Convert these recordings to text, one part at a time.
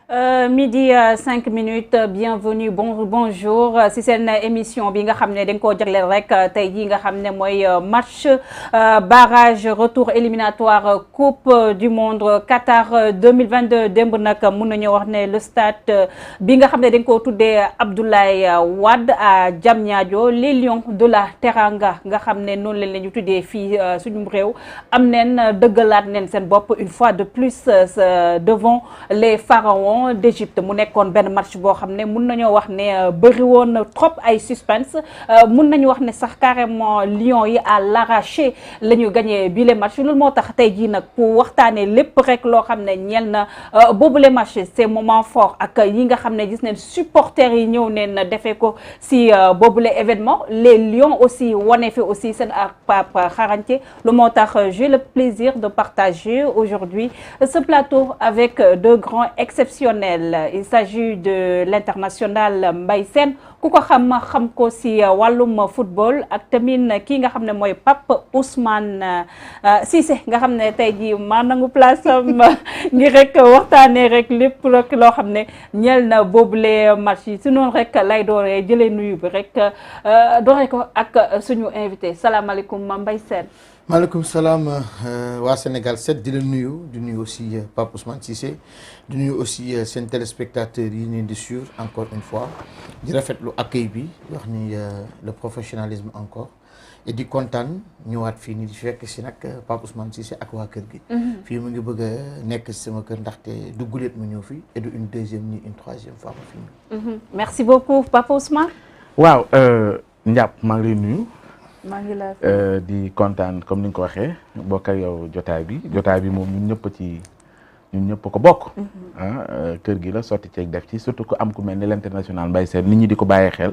Midi 5 minutes bienvenue bonjour si seen émission bi nga xam ne dañ koo jagleel rek tey jii nga xam ne mooy match barrage retour éliminatoire coupe du monde Qatar 2022 démb nag mun nañoo wax ne le stade bi nga xam ne dañ koo tuddee Abdoulaye Wade à Diamniadio les lions de la Teranga nga xam ne noonu leen la ñu tuddee fii suñu réew am neen dëggalaat neen seen bopp une fois de plus devant les pharaons d'Égypte mu nekkoon benn match boo xam ne mun nañoo wax ne bëri woon trop ay suspense mun nañu wax ne sax carrément Lions yi à l'arraché la ñu gagné bi les match loolu moo tax tey jii nag pour waxtaanee lépp rek loo xam ne ñeel na boobu les match ces moments forts ak yi nga xam ne gis neen supporters yi ñëw neen defee ko si boobu les événements les Lions aussi wane fi aussi seen ak Pape xarañte lu moo tax j'ai le plaisir de partager aujourd'hui ce plateau avec deux grands exceptionnels. Il s'agit de l'international Mbaye Sène ku ko xam ko si wàllum football ak tamit kii nga xam ne mooy Pape Ousmane Cissé nga xam ne tey jii maa nangu place am ngir rek waxtaanee rek lépp rek loo xam ne ñeel na boobule match yi si noonu rek lay dooree jëlee nuyu bi rek dooree ko ak suñu invité salaamaaleykum Mbaye Sène. maaleykum salaam waa Sénégal 7 di la nuyu di nuyu aussi Pape Ousmane Cissé di nuyu aussi seen téléspectateurs yi ñu di suivre encore une fois di rafetlu accueil bi wax ni le professionnalisme encore et di kontaan ñëwaat fii nii di fekk si nag Pape Ousmane Cissé ak waa kër gi. fii mu ngi bëgg a nekk sama kër ndaxte du guleet mu ñëw fii et du une deuxième ni une troisième fois ma fi ñëw. merci beaucoup Pape Ousmane. waaw Ndiap maa ngi lay nuyu. maa ngi la di kontaan comme ni nga ko waxee bokk ak yow jotaay bi moom ñun ñëpp ko bokk. kër gi la sotti ceeg def ci surtout que am ku mel ni l'international Mbaye Sène nit ñi di ko bàyyee xel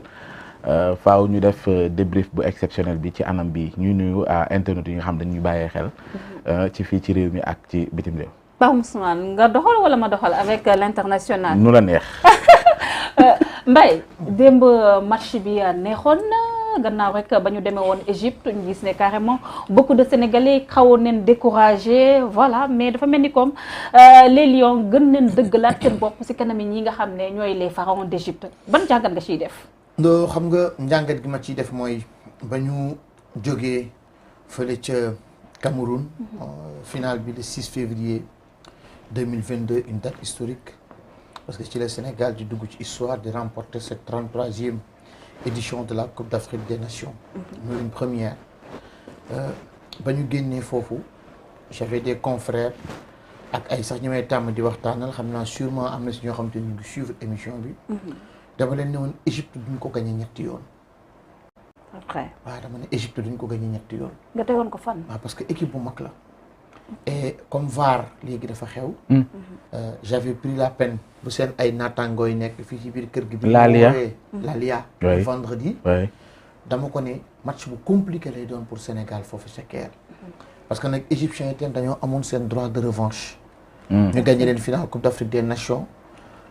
faaw ñu def débrief bu exceptionnel bi ci anam bi ñuy nuyu à internet yi nga xam dañuy bàyyee xel. ci fii ci réew mi ak ci bitim réew. Pape Ousmane nga doxal wala ma doxal avec l'international. nu la neex. Mbaye démb match bi neexoon na. gannaaw rek ba ñu demee woon Égypte ñu gis ne carrément beaucoup de Sénégalais xawoon nañ découragé voilà mais dafa mel ni comme les Lions gën nañ dëggalaat seen bopp si kanam ñi nga xam ne ñooy les pharaons d'Égypte ban jàngat nga ciy def. ndoo xam nga njàngat gi ma ciy def mooy ba ñu jógee fële ca Cameroun. finale bi le 6 février 2022 une date historique parce que ci le Sénégal di dugg ci histoire de remporter cette 33e édition de la Coupe d'Afrique des Nations. muy une première. ba ñu génnee foofu j'avais des confrères ak ay sax ñi may tàmm di waxtaanal xam naa sûrement am na si ñoo xam te ñu ngi suivre émission bi. dama leen ne woon Égypte duñ ko gagné ñetti yoon. après waaw dama ne Égypte duñ ko gagné ñetti yoon. nga tegoon ko fan. waaw parce que équipe bu mag la. et comme VAR léegi dafa xew. j'avais pris la peine bu seen ay naataangoo yi nekk fii ci biir kër gi. Lalia vendredi. dama ko ne match bu compliqué lay doon pour Sénégal foofu ca Caire. parce que nag égyptiens yi dañoo amoon seen droit de revanche. ñu gagné leen finale Coupe d'Afrique des Nations.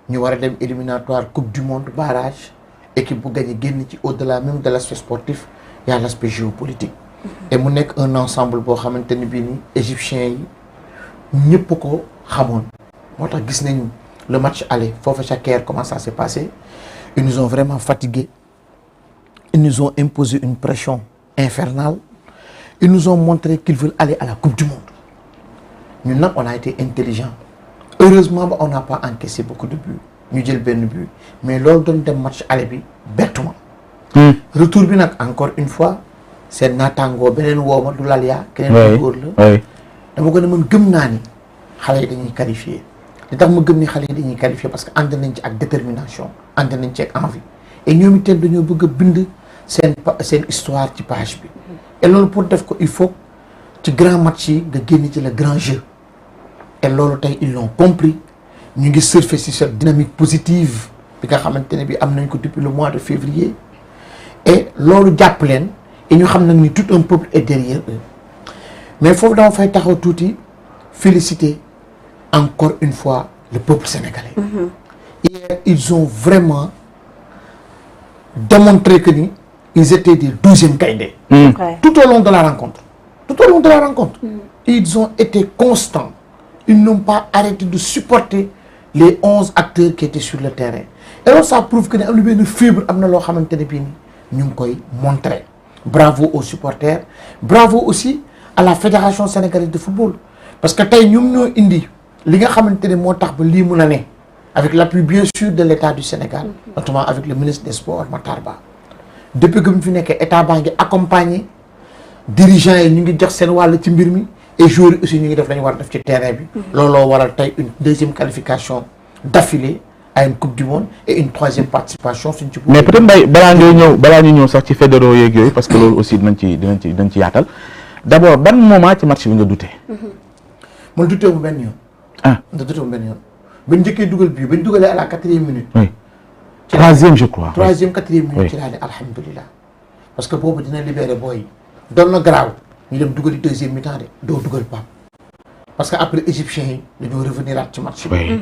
ñu war a dem éliminatoire Coupe du monde barrage. équipe bu gagné génn ci au-delà même de l'aspect sportif y a l'aspect géopolitique. et mu nekk un ensemble boo xamante ni bii ni égyptiens yi ñëpp ko xamoon moo tax gis nañu le match aller foofu ca Caire comment ça s'est passé ils nous ont vraiment fatigués ils nous ont imposé une pression infernale ils nous ont montré qu'ils veulent aller à la coupe du monde ñun nag on a été intelligent heureusement ba on n'a pas encaissé beaucoup de buts ñu jël benn but mais loolu doon dem match aller bi bettuma retour bi nag encore une fois seen naataangoo beneen wooma du Lalia keneen góor la dama ko ne man gëm naa ni xale yi dañuy qualifier li tax ma gëm ni xale yi dañuy qualifier parce que ànd nañ ci ak détermination ànd nañ ci ak envie et ñoom itam dañoo bëgg a bind seen histoire ci page bi et loolu pour def ko il faut ci grand match yi nga génn ci le grand jeu et loolu tey ils l'ont compris ñu ngi surfer sur cette dynamique positive bi nga xamante ne bi am nañ ko depuis le mois de février et loolu jàpp leen et ñu xam nag ni tout un peuple est derrière eux mais foofu dama fay taxaw tuuti féliciter encore une fois le peuple sénégalais. Hier ils ont vraiment démontré que ni ils étaient des 12e gaynde. tout au long de la rencontre. Ils ont été constants. Ils n'ont pas arrêté de supporter les 11 acteurs qui étaient sur le terrain et alors ça prouve que ne am na benn fibre am na loo xamante ne bii ni ñu ngi koy montrer bravo aux supporters bravo aussi à la fédération sénégalaise de football parce que tey ñoom ñoo indi li nga xamante ne moo tax ba lii mun a ne avec l'appui bien sûr de l'État du Sénégal notamment avec le ministre des Sports Matar Ba depuis que mu fi nekkee état baa ngi accompagner dirigeants yi ñu ngi jox seen wàll ci mbir mi et joueurs yi aussi ñu ngi def lañu war a def ci terrain bi looloo waral tey une deuxième qualification d'affilée à une coupe du monde et une troisième participation suñ ci mais peut-être Mbaye balaa ñu ñëw sax ci fédéraux yeeg yooyu parce que loolu aussi dinañ ci yaatal d'abord ban moment ci match bi nga douté man douté wu benn yoon douté wu benn yoon bañ njëkkee dugal bii bañ dugalee à la 4e minute oui troisième je crois 3e 4e minute ci laa ne alhamdulilah parce que boobu dina libérer booy doon na garaaw ñu dem dugali 2e mi-temps de doo dugal Pape parce que après égyptiens yi dañoo revenir at ci match bi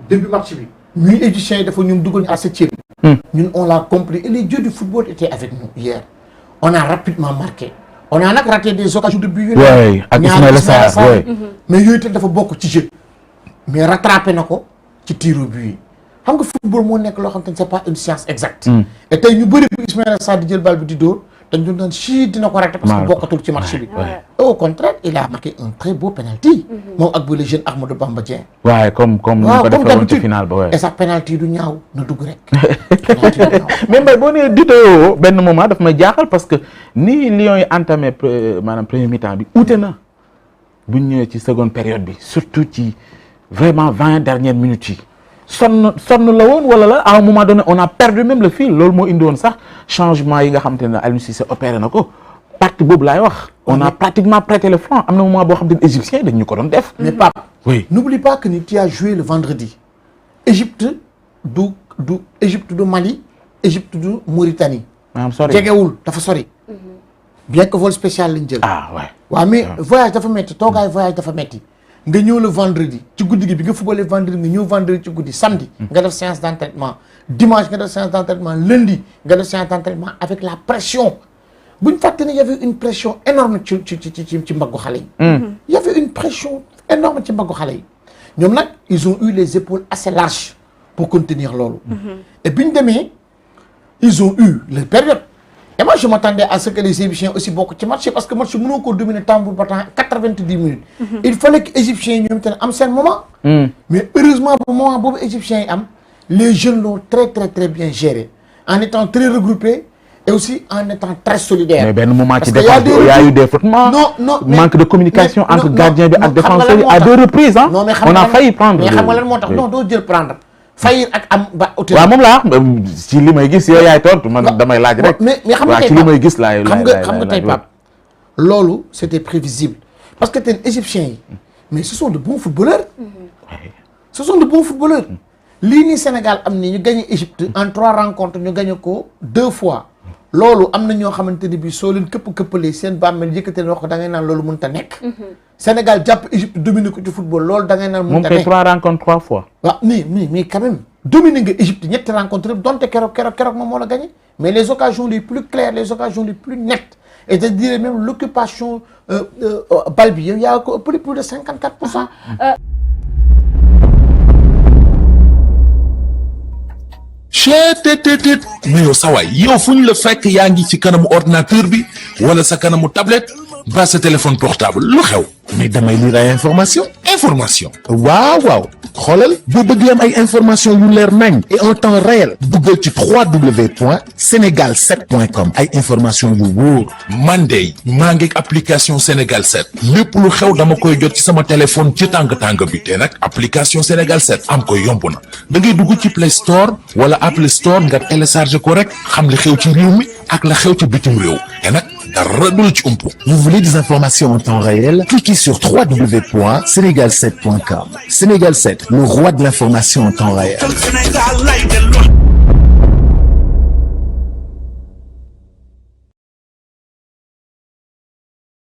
début match bi ñuy égyptiens yi dafa ñun dugal ñu à 7e ñun on l'a compris et les dieux du football étaient avec nous hier on a rapidement marqué on a nag raté des occasions de but yu ak Ismaïla Sarr mais yooyu tamit dafa bokk ci jeu mais rattrapé na ko ci tir au but yi xam nga football moo nekk loo xam te ne c'est pas une science exacte et tey ñu bëri bu Ismaïla Sarr di jël bal bi di dóor dañ doon naan chi dina ko raté parce que bokkatul ci match bi au contraire il a marqué un très beau penalty moom ak bu le jeune Ahmadou Bamba Dieng waaye comme ni ko defee woon ci final ba et sa penalty du ñaaw na dugg rek mais Mbaye boo nee ditoo benn moment daf may jaaxal parce que ni Lions yi entamé maanaam premier mi-temps bi ute na buñ ñëwee ci seconde période bi surtout ci vraiment 20 dernières minutes yi sonn la woon wala la à un moment donné on a perdu même le fil loolu moo indi woon sax changement yi nga xamante ne Aliou Cissé opéré na ko partie boobu laay wax on a pratiquement prêté le flanc am na moment boo xam te ne égyptiens yi dañ ñu ko doon def mais Pape oui n'oublie pas que ni tu as joué le vendredi Égypte du Mali Égypte du Mauritanie maanaam sori jegewul dafa sori bien que vol spécial lañ jël waaw mais voyage dafa metti toogaay voyage dafa metti nga ñëw le vendredi ci guddi gi bi nga footballé vendredi nga ñëw vendredi ci guddi samedi nga def séance d'entraînement dimanche nga def séance d'entraînement lundi nga def séance d'entraînement avec la pression bu ñu fàtte ne y avait une pression énorme ci mbaggu xale yi y avait une pression énorme ci mbaggu xale yi ñoom nag ils ont eu les épaules assez larges pour contenir loolu et bi ñu demee ils ont eu leur période et moi je m'attendais à ce que les Égyptiens aussi bokk ci match parce que match mënoo ko dominer tambour battant 90 minutes il fallait que Égyptiens yi ñoom tamit am seen moment mais heureusement bu moment boobu Égyptiens yi am les jeunes l'ont très bien géré en étant très regroupés et aussi en étant très solidaires mais benn moment ci défense bi il y a eu des frottements manque de communication entre gardien bi ak défenseur yi à 2 reprises on a failli prendre mais xam nga lan moo tax non doo jël prendre Fayir ak am ba hôtel waaw moom laa ci li may gis yow yaay tontu man damay laaj rek mais xam nga ci li may gis laay xam nga tey Pape loolu c'était prévisible parce que tey égyptiens yi mais ce sont de bons footballeurs ce sont de bons footballeurs lii nii Sénégal am ni ñu gagné Égypte en 3 rencontres ñu gagné ko 2 fois loolu am na ñoo xamante ni bii soo leen këppalee seen bàmmeel yëkkatee wax ko da ngay naan loolu mënut a nekk. Sénégal jàpp Égypte dominer ko ci football loolu da ngay naan mënut a nekk. moom kay 3 rencontres 3 fois. waaw mais quand même dominer nga Égypte ñetti rencontres yëpp donte keroog moom moo la gagné mais les occasions les plus claires les occasions les plus nettes et je dirais même l'occupation balle bi yow yaa ko ëppale plus de 54%. cheetetetet mais yow sawaay yow fu ñu la fekk yaa ngi ci kanamu ordinateur bi wala sa kanamu tablette ba sa téléphone portable lu xew mais damay lire ay information waaw xoolal boo bëgg am ay information yu leer nañ et en temps réel duggal ci www.senegal7.com ay information yu wóor man de maa ngi application Sénégal 7 lépp lu xew dama koy jot ci sama téléphone ci tàng bi te nag application Sénégal 7 am ko yomb na da ngay dugg ci Play Store wala Apple Store nga télécharge ko rek xam li xew ci réew mi ak la xew ci bitim réew te nag dara du la ci umpu. Vous voulez des informations en temps réel? Cliquez sur www.senegal7.com. Sénégal 7, le roi de l'information en temps réel.